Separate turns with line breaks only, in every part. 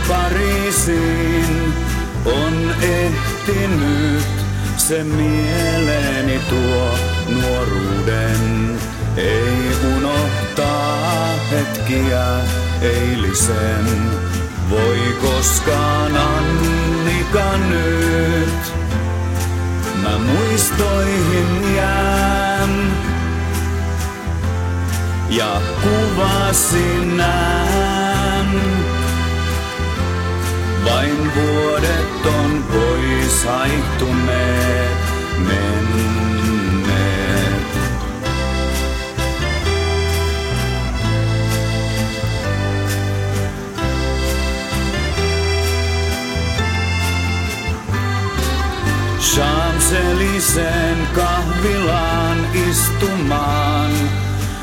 Pariisiin on ehtinyt se mieleeni tuo nuoruuden. Ei unohtaa hetkiä eilisen, voi koskaan Annika nyt. Mä muistoihin jään ja kuvasi näen. Vain vuodet on pois haihtuneet, menneet. Champs-Élysées kahvilaan istumaan.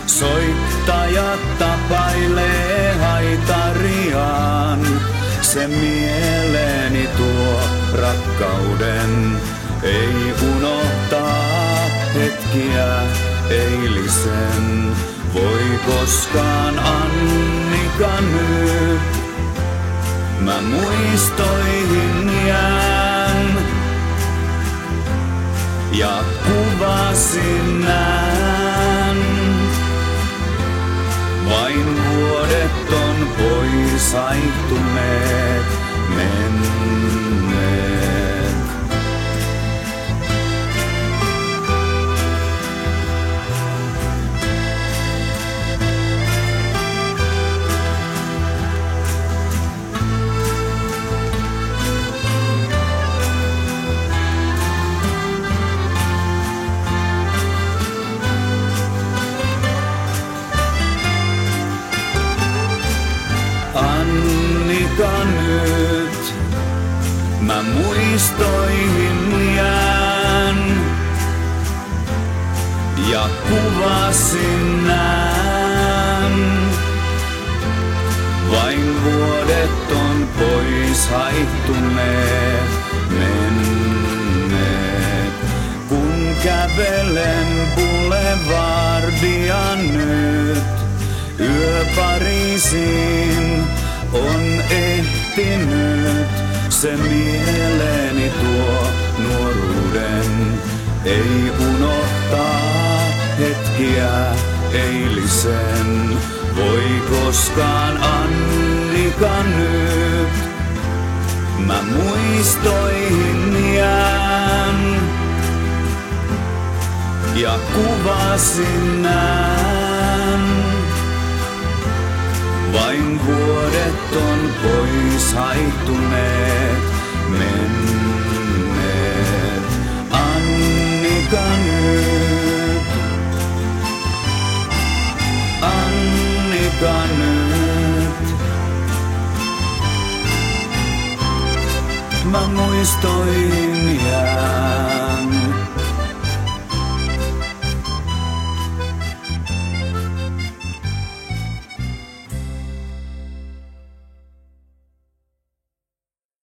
Soittaja tapailee haitariaan. Se mieleeni tuo rakkauden, ei unohtaa hetkiä eilisen. Voi koskaan Annika nyt, mä muistoihin jään ja kuvasin näen. Vain vuodet on pois haihtuneet, menneet. Annika nyt, mä muistoihin jään ja kuvasin näen. Vain vuodet on pois haihtuneet, menneet. Kun kävelen boulevardia nyt, yö Pariisiin on ehtinyt se mieleeni tuo nuoruuden. Ei unohtaa hetkiä eilisen, voi koskaan Annika nyt. Mä muistoihin jään ja kuvasin näen. Vain vuodet on pois haihtuneet, menneet. Annika nyt, Annika nyt. Mä muistoihin